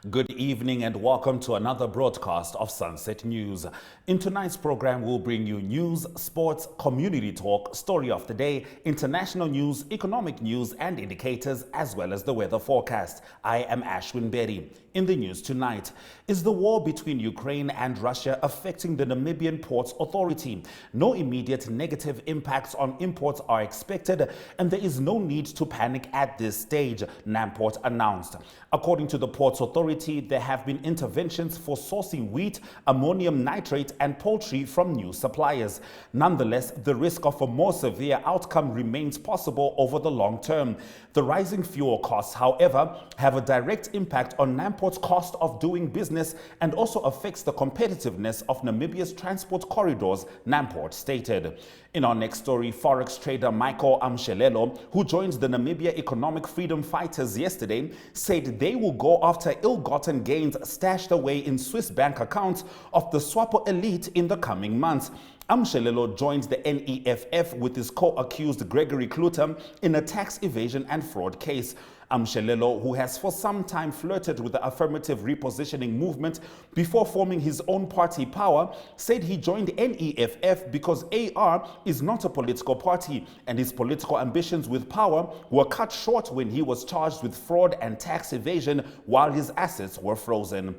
Good evening and welcome to another broadcast of Sunset News. In tonight's program, we'll bring you news, sports, community talk, story of the day, international news, economic news and indicators, as well as the weather forecast. I am Ashwin Berry. In the news tonight, is the war between Ukraine and Russia affecting the Namibian Ports Authority? No immediate negative impacts on imports are expected, and there is no need to panic at this stage, Namport announced. According to the Ports Authority, there have been interventions for sourcing wheat, ammonium nitrate, and poultry from new suppliers. Nonetheless, the risk of a more severe outcome remains possible over the long term. The rising fuel costs, however, have a direct impact on Namport's cost of doing business and also affects the competitiveness of Namibia's transport corridors, Namport stated. In our next story, Forex trader Michael Amshelelo, who joined the Namibia Economic Freedom Fighters yesterday, said they will go after ill-gotten gains stashed away in Swiss bank accounts of the SWAPO elite in the coming months. Amshelelo joined the NEFF with his co-accused Gregory Kluter in a tax evasion and fraud case. Amshelelo, who has for some time flirted with the affirmative repositioning movement before forming his own party Power, said he joined NEFF because AR is not a political party and his political ambitions with Power were cut short when he was charged with fraud and tax evasion while his assets were frozen.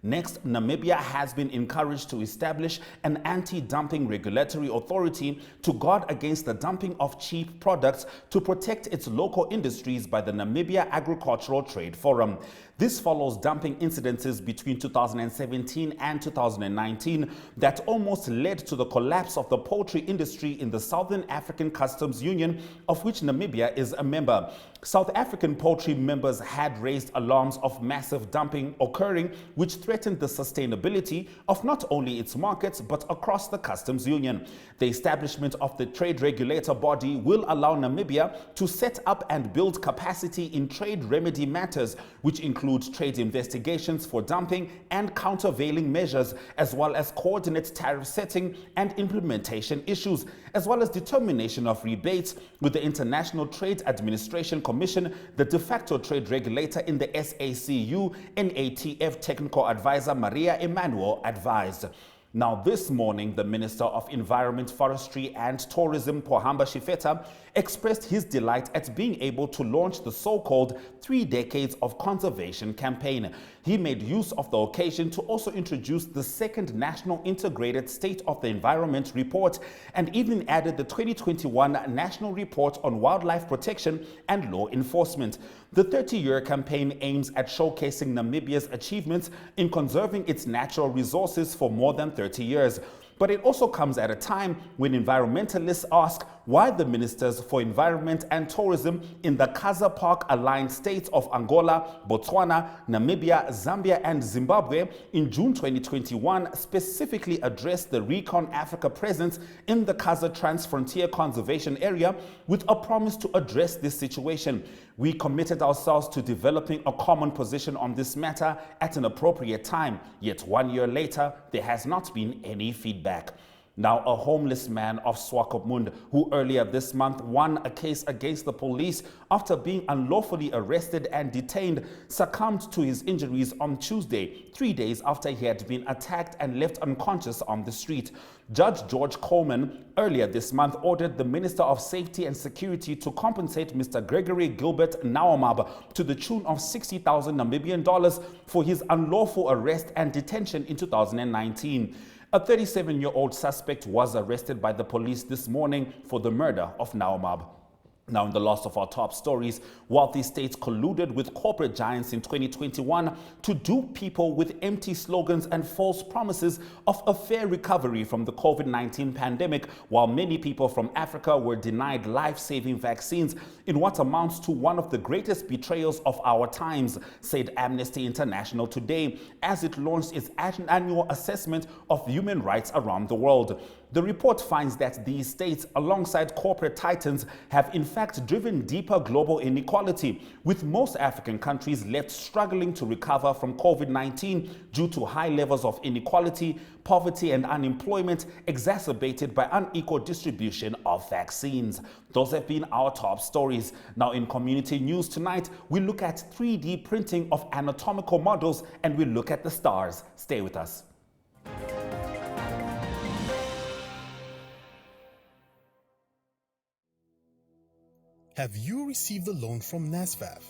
Next, Namibia has been encouraged to establish an anti-dumping regulatory authority to guard against the dumping of cheap products to protect its local industries by the Namibia Agricultural Trade Forum. This follows dumping incidences between 2017 and 2019 that almost led to the collapse of the poultry industry in the Southern African Customs Union, of which Namibia is a member. South African poultry members had raised alarms of massive dumping occurring, which threatened the sustainability of not only its markets but across the customs union. The establishment of the trade regulator body will allow Namibia to set up and build capacity in trade remedy matters, which include trade investigations for dumping and countervailing measures, as well as coordinate tariff setting and implementation issues, as well as determination of rebates with the International Trade Administration Commission, the de facto trade regulator in the SACU, NATF technical advisor Maria Emanuel advised. Now, this morning, the Minister of Environment, Forestry and Tourism, Pohamba Shifeta, expressed his delight at being able to launch the so-called 3 Decades of Conservation campaign. He made use of the occasion to also introduce the second National Integrated State of the Environment report and even added the 2021 National Report on Wildlife Protection and Law Enforcement. The 30-year campaign aims at showcasing Namibia's achievements in conserving its natural resources for more than 30 years. But it also comes at a time when environmentalists ask why the ministers for environment and tourism in the Kazaa Park aligned states of Angola, Botswana, Namibia, Zambia and Zimbabwe in June 2021 specifically addressed the Recon Africa presence in the Kazaa Transfrontier Conservation Area with a promise to address this situation. We committed ourselves to developing a common position on this matter at an appropriate time, yet 1 year later, there has not been any feedback. Now, a homeless man of Swakopmund, who earlier this month won a case against the police after being unlawfully arrested and detained, succumbed to his injuries on Tuesday, 3 days after he had been attacked and left unconscious on the street. Judge George Coleman earlier this month ordered the Minister of Safety and Security to compensate Mr. Gregory Gilbert Nauamab to the tune of 60,000 Namibian dollars for his unlawful arrest and detention in 2019. A 37-year-old suspect was arrested by the police this morning for the murder of Nauamab. Now, in the last of our top stories, wealthy states colluded with corporate giants in 2021 to dupe people with empty slogans and false promises of a fair recovery from the COVID-19 pandemic, while many people from Africa were denied life-saving vaccines in what amounts to one of the greatest betrayals of our times, said Amnesty International today, as it launched its annual assessment of human rights around the world. The report finds that these states, alongside corporate titans, have in fact driven deeper global inequality, with most African countries left struggling to recover from COVID-19 due to high levels of inequality, poverty and unemployment exacerbated by unequal distribution of vaccines. Those have been our top stories. Now in community news tonight, we look at 3D printing of anatomical models and we look at the stars. Stay with us. Have you received a loan from NSFAF?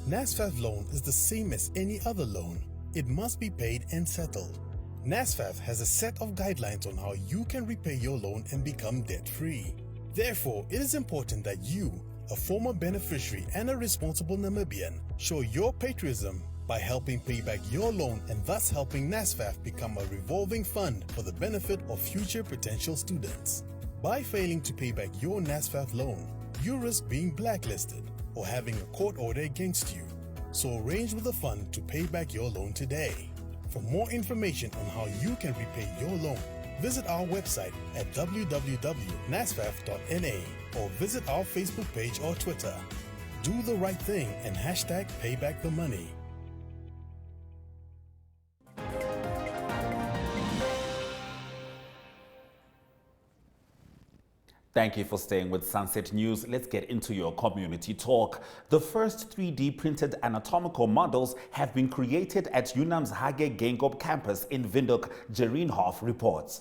NSFAF loan is the same as any other loan. It must be paid and settled. NSFAF has a set of guidelines on how you can repay your loan and become debt-free. Therefore, it is important that you, a former beneficiary and a responsible Namibian, show your patriotism by helping pay back your loan and thus helping NSFAF become a revolving fund for the benefit of future potential students. By failing to pay back your NSFAF loan, you risk being blacklisted or having a court order against you. So arrange with the fund to pay back your loan today. For more information on how you can repay your loan, visit our website at www.nasfaf.na or visit our Facebook page or Twitter. Do the right thing and hashtag #PayBackTheMoney. Thank you for staying with Sunset News. Let's get into your community talk. The first 3D printed anatomical models have been created at UNAM's Hage Geingob campus in Windhoek, Jereen Hoff reports.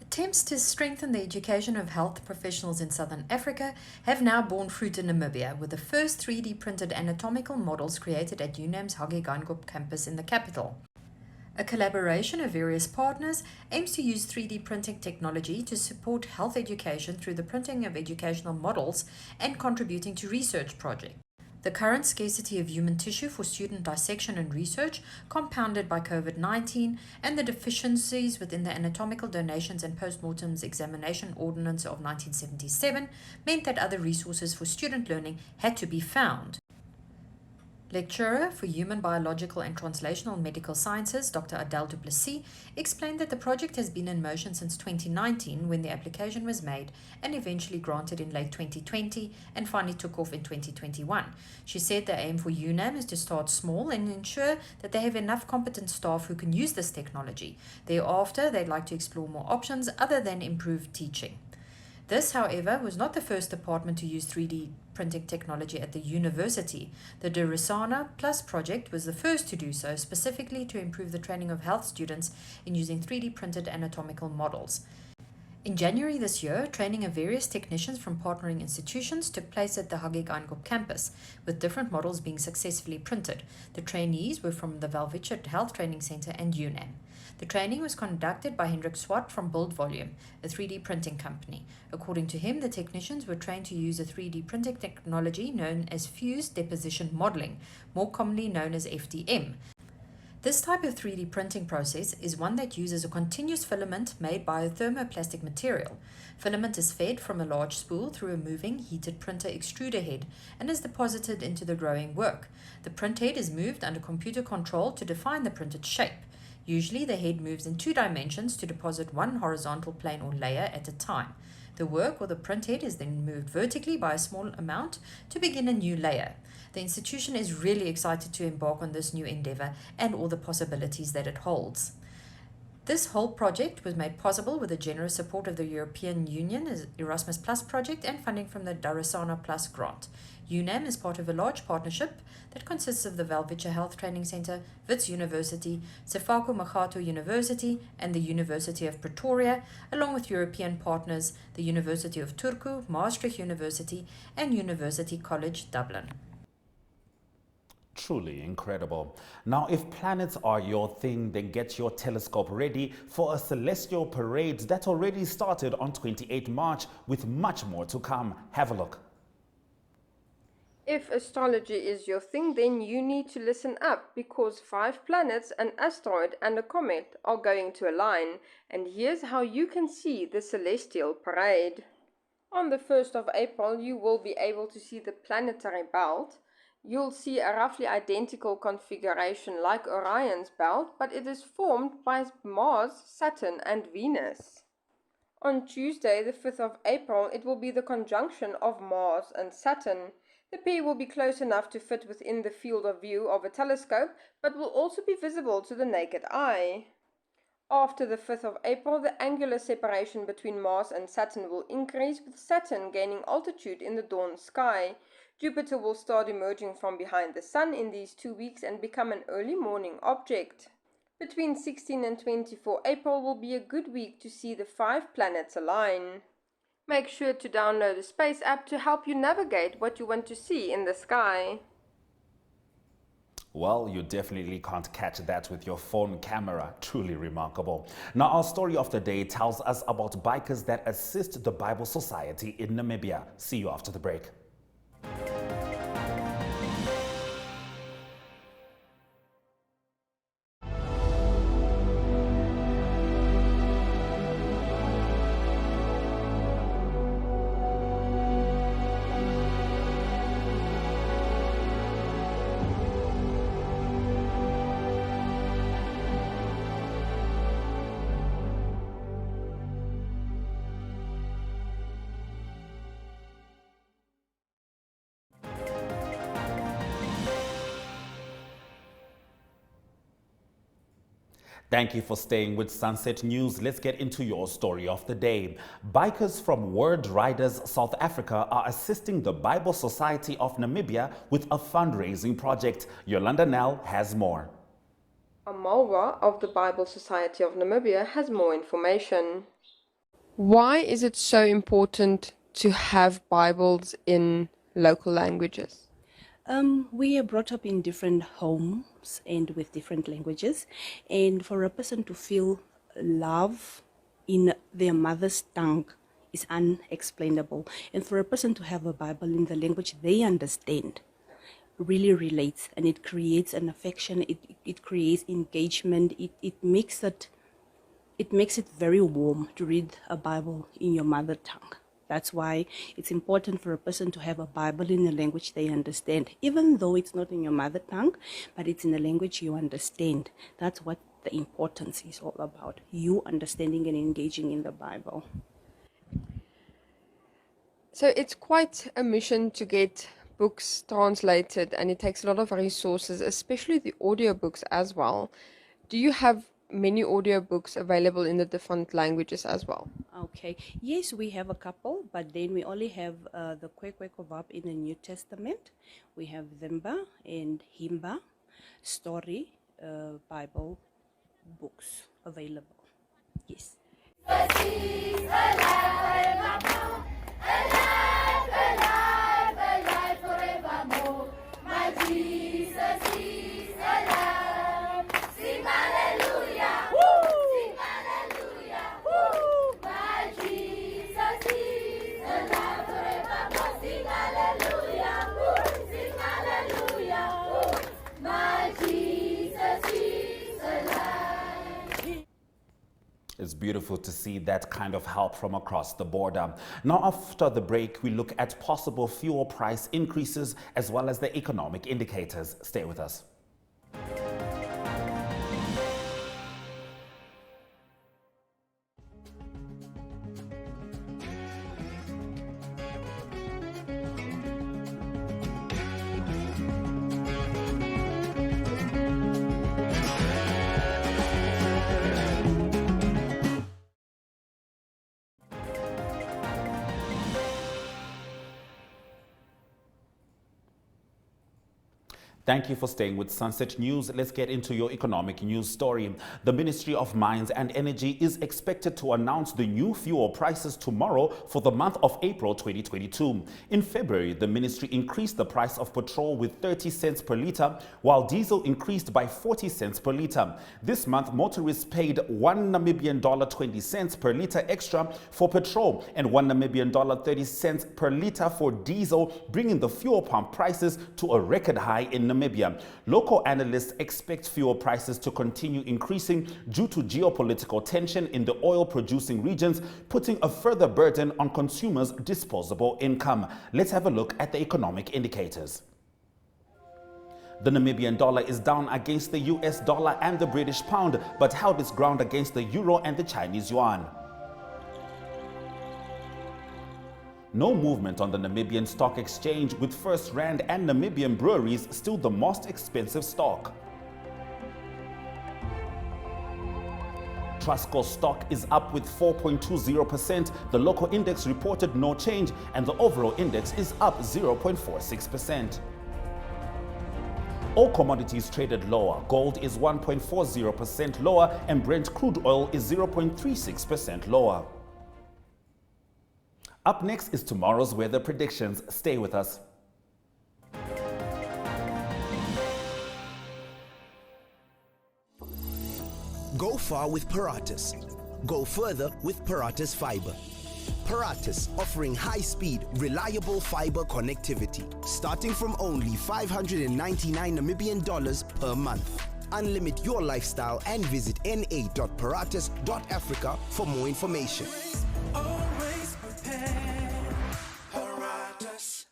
Attempts to strengthen the education of health professionals in Southern Africa have now borne fruit in Namibia, with the first 3D printed anatomical models created at UNAM's Hage Geingob campus in the capital. A collaboration of various partners aims to use 3D printing technology to support health education through the printing of educational models and contributing to research projects. The current scarcity of human tissue for student dissection and research, compounded by COVID-19 and the deficiencies within the Anatomical Donations and Postmortems Examination Ordinance of 1977, meant that other resources for student learning had to be found. Lecturer for Human Biological and Translational Medical Sciences, Dr. Adele du Plessis, explained that the project has been in motion since 2019 when the application was made and eventually granted in late 2020 and finally took off in 2021. She said the aim for UNAM is to start small and ensure that they have enough competent staff who can use this technology. Thereafter, they'd like to explore more options other than improved teaching. This, however, was not the first department to use 3D printing technology at the university. The Darasana Plus project was the first to do so, specifically to improve the training of health students in using 3D printed anatomical models. In January this year, training of various technicians from partnering institutions took place at the Hage Geingob campus, with different models being successfully printed. The trainees were from the Welwitschert Health Training Center and UNAM. The training was conducted by Hendrik Swart from Build Volume, a 3D printing company. According to him, the technicians were trained to use a 3D printing technology known as fused deposition modeling, more commonly known as FDM. This type of 3D printing process is one that uses a continuous filament made by a thermoplastic material. Filament is fed from a large spool through a moving, heated printer extruder head and is deposited into the growing work. The print head is moved under computer control to define the printed shape. Usually, the head moves in 2 dimensions to deposit one horizontal plane or layer at a time. The work or the print head is then moved vertically by a small amount to begin a new layer. The institution is really excited to embark on this new endeavor and all the possibilities that it holds. This whole project was made possible with the generous support of the European Union Erasmus Plus project and funding from the Darasana Plus grant. UNAM is part of a large partnership that consists of the Welwitschert Health Training Center, Wits University, Sefako Makgato University, and the University of Pretoria, along with European partners, the University of Turku, Maastricht University, and University College Dublin. Truly incredible. Now, if planets are your thing, then get your telescope ready for a celestial parade that already started on 28 March with much more to come. Have a look. If astrology is your thing, then you need to listen up, because 5 planets, an asteroid and a comet are going to align, and here's how you can see the celestial parade. On the 1st of April, you will be able to see the planetary belt. You'll see a roughly identical configuration like Orion's belt, but it is formed by Mars, Saturn, and Venus. On Tuesday, the 5th of April, it will be the conjunction of Mars and Saturn. The pair will be close enough to fit within the field of view of a telescope, but will also be visible to the naked eye. After the 5th of April, the angular separation between Mars and Saturn will increase, with Saturn gaining altitude in the dawn sky. Jupiter will start emerging from behind the Sun in these 2 weeks and become an early morning object. Between 16 and 24 April will be a good week to see the 5 planets align. Make sure to download the Space app to help you navigate what you want to see in the sky. Well, you definitely can't catch that with your phone camera. Truly remarkable. Now, our story of the day tells us about bikers that assist the Bible Society in Namibia. See you after the break. Thank you for staying with Sunset News. Let's get into your story of the day. Bikers from Word Riders South Africa are assisting the Bible Society of Namibia with a fundraising project. Yolanda Nell has more. Amalwa of the Bible Society of Namibia has more information. Why is it so important to have Bibles in local languages? We are brought up in different homes and with different languages, and for a person to feel love in their mother's tongue is unexplainable, and for a person to have a Bible in the language they understand really relates, and it creates an affection, it creates engagement, it makes it very warm to read a Bible in your mother tongue. That's why it's important for a person to have a Bible in a language they understand, even though it's not in your mother tongue, but it's in a language you understand. That's what the importance is all about, you understanding and engaging in the Bible. So it's quite a mission to get books translated, and it takes a lot of resources, especially the audiobooks as well. Do you have many audiobooks available in the different languages as well? Okay, yes, we have a couple, but then we only have the Kwekwekobab in the New Testament. We have Zimba and Himba story Bible books available. Yes. It's beautiful to see that kind of help from across the border. Now, after the break, we look at possible fuel price increases as well as the economic indicators. Stay with us. Thank you for staying with Sunset News. Let's get into your economic news story. The Ministry of Mines and Energy is expected to announce the new fuel prices tomorrow for the month of April 2022. In February, the ministry increased the price of petrol with 30 cents per litre, while diesel increased by 40 cents per litre. This month, motorists paid $1.20 per litre extra for petrol and $1.30 per litre for diesel, bringing the fuel pump prices to a record high in Namibia. Local analysts expect fuel prices to continue increasing due to geopolitical tension in the oil-producing regions, putting a further burden on consumers' disposable income. Let's have a look at the economic indicators. The Namibian dollar is down against the US dollar and the British pound, but held its ground against the euro and the Chinese yuan. No movement on the Namibian Stock Exchange, with First Rand and Namibian breweries still the most expensive stock. Trustco stock is up with 4.20%. The local index reported no change, and the overall index is up 0.46%. All commodities traded lower. Gold is 1.40% lower, and Brent crude oil is 0.36% lower. Up next is tomorrow's weather predictions. Stay with us. Go far with Paratus. Go further with Paratus Fiber. Paratus, offering high-speed, reliable fiber connectivity, starting from only 599 Namibian dollars per month. Unlimit your lifestyle and visit na.paratus.africa for more information. Always prepared. Paratus.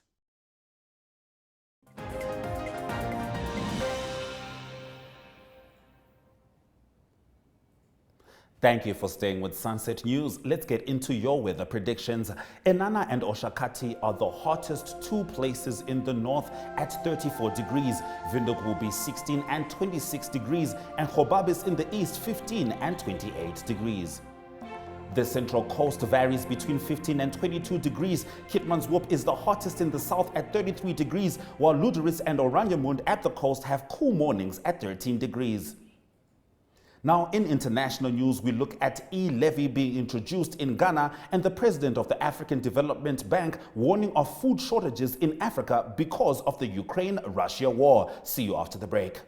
Thank you for staying with Sunset News. Let's get into your weather predictions. Enana and Oshakati are the hottest two places in the north at 34 degrees. Windhoek will be 16 and 26 degrees, and Gobabis in the east 15 and 28 degrees. The Central Coast varies between 15 and 22 degrees. Keetmanshoop is the hottest in the south at 33 degrees, while Luderitz and Oranjemund at the coast have cool mornings at 13 degrees. Now, in international news, we look at e-levy being introduced in Ghana and the president of the African Development Bank warning of food shortages in Africa because of the Ukraine-Russia war. See you after the break.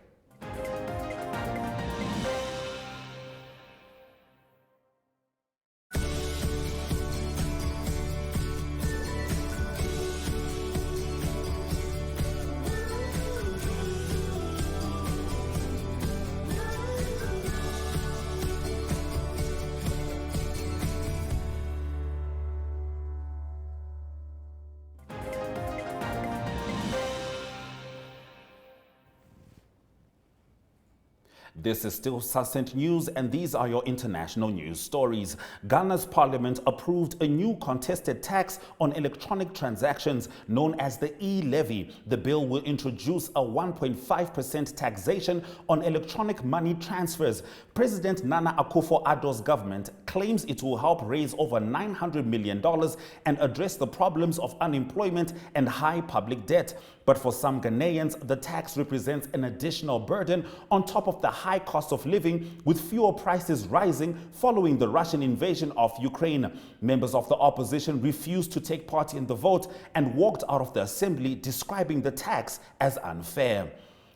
This is still Sunset News, and these are your international news stories. Ghana's parliament approved a new contested tax on electronic transactions known as the e-levy. The bill will introduce a 1.5% taxation on electronic money transfers. President Nana Akufo-Addo's government claims it will help raise over $900 million and address the problems of unemployment and high public debt. But for some Ghanaians, the tax represents an additional burden on top of the high cost of living, with fuel prices rising following the Russian invasion of Ukraine. Members of the opposition refused to take part in the vote and walked out of the assembly, describing the tax as unfair.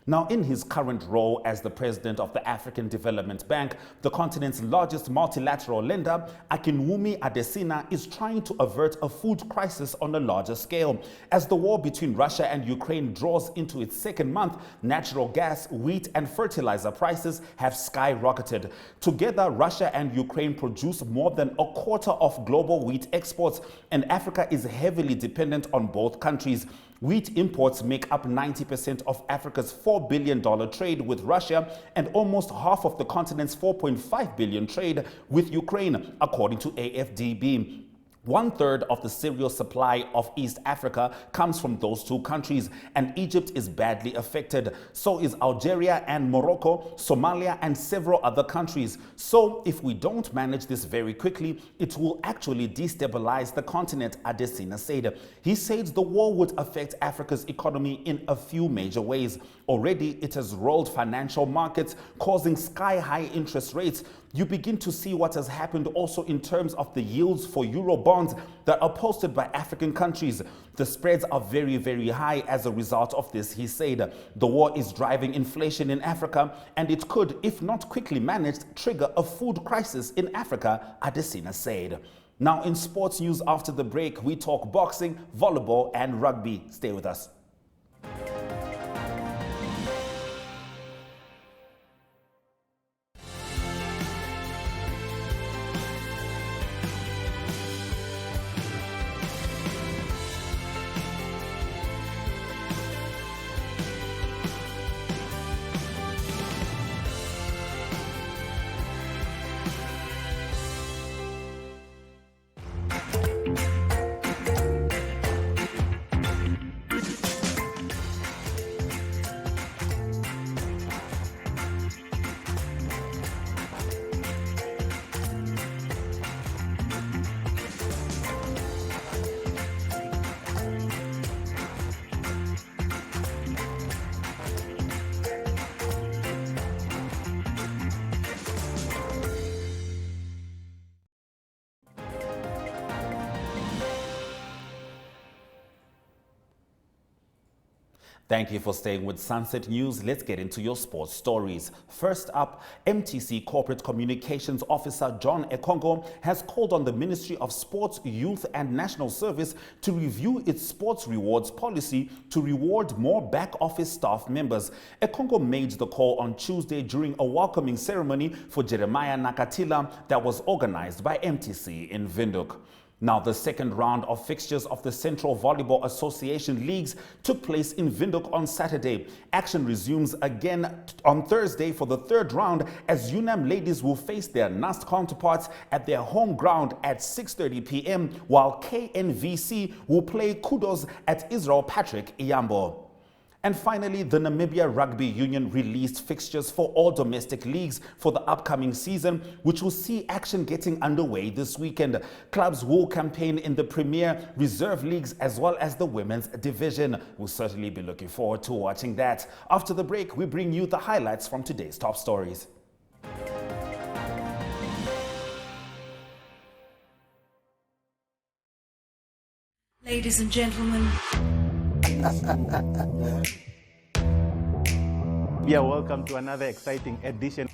Now, in his current role as the president of the African Development Bank, the continent's largest multilateral lender, Akinwumi Adesina is trying to avert a food crisis on a larger scale. As the war between Russia and Ukraine draws into its second month, natural gas, wheat, and fertilizer prices have skyrocketed. Together, Russia and Ukraine produce more than a quarter of global wheat exports, and Africa is heavily dependent on both countries. Wheat imports make up 90% of Africa's $4 billion trade with Russia and almost half of the continent's $4.5 billion trade with Ukraine, according to AFDB. 1/3 of the cereal supply of East Africa comes from those two countries, and Egypt is badly affected. So is Algeria and Morocco, Somalia, and several other countries. So if we don't manage this very quickly, it will actually destabilize the continent, Adesina said. He said the war would affect Africa's economy in a few major ways. Already, it has rolled financial markets, causing sky-high interest rates. You begin to see what has happened also in terms of the yields for Euro bonds that are posted by African countries. The spreads are very, very high as a result of this, he said. The war is driving inflation in Africa, and it could, if not quickly managed, trigger a food crisis in Africa, Adesina said. Now, in sports news after the break, we talk boxing, volleyball, and rugby. Stay with us. Thank you for staying with Sunset News. Let's get into your sports stories. First up, MTC Corporate Communications Officer John Ekongo has called on the Ministry of Sports, Youth and National Service to review its sports rewards policy to reward more back office staff members. Ekongo made the call on Tuesday during a welcoming ceremony for Jeremiah Nakatila that was organized by MTC in Windhoek. Now, the second round of fixtures of the Central Volleyball Association Leagues took place in Windhoek on Saturday. Action resumes again on Thursday for the third round as UNAM ladies will face their NAST counterparts at their home ground at 6:30 p.m. while KNVC will play Kudos at Israel Patrick Iyambo. And finally, the Namibia Rugby Union released fixtures for all domestic leagues for the upcoming season, which will see action getting underway this weekend. Clubs will campaign in the Premier Reserve Leagues as well as the Women's Division. We'll certainly be looking forward to watching that. After the break, we bring you the highlights from today's top stories. Ladies and gentlemen. Yeah, welcome to another exciting edition.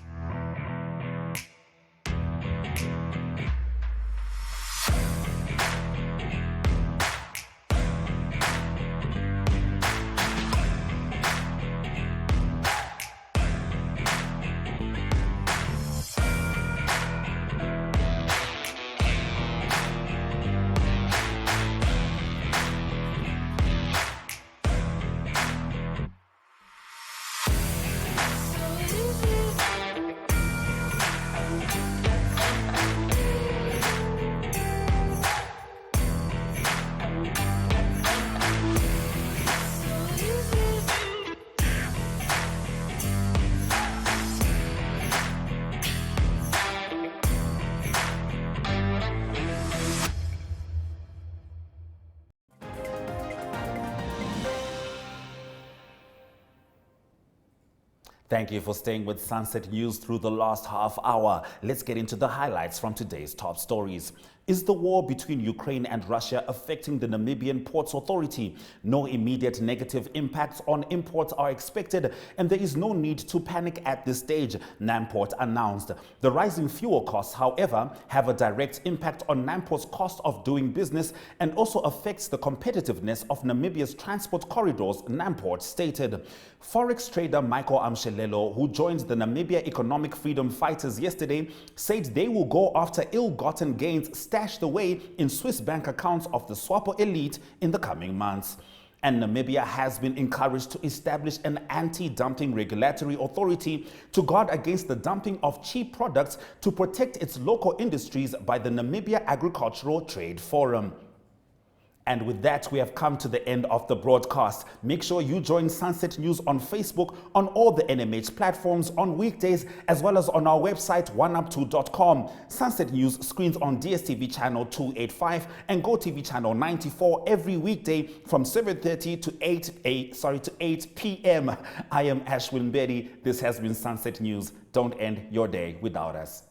Thank you for staying with Sunset News through the last half hour. Let's get into the highlights from today's top stories. Is the war between Ukraine and Russia affecting the Namibian Ports Authority? No immediate negative impacts on imports are expected, and there is no need to panic at this stage, Namport announced. The rising fuel costs, however, have a direct impact on Namport's cost of doing business and also affects the competitiveness of Namibia's transport corridors, Namport stated. Forex trader Michael Amshelelo, who joined the Namibia Economic Freedom Fighters yesterday, said they will go after ill-gotten gains stashed away in Swiss bank accounts of the SWAPO elite in the coming months. And Namibia has been encouraged to establish an anti-dumping regulatory authority to guard against the dumping of cheap products to protect its local industries by the Namibia Agricultural Trade Forum. And with that, we have come to the end of the broadcast. Make sure you join Sunset News on Facebook, on all the NMH platforms, on weekdays, as well as on our website, oneup2.com. Sunset News screens on DSTV channel 285 and GoTV channel 94 every weekday from 7:30 to 8 p.m. I am Ashwin Betty. This has been Sunset News. Don't end your day without us.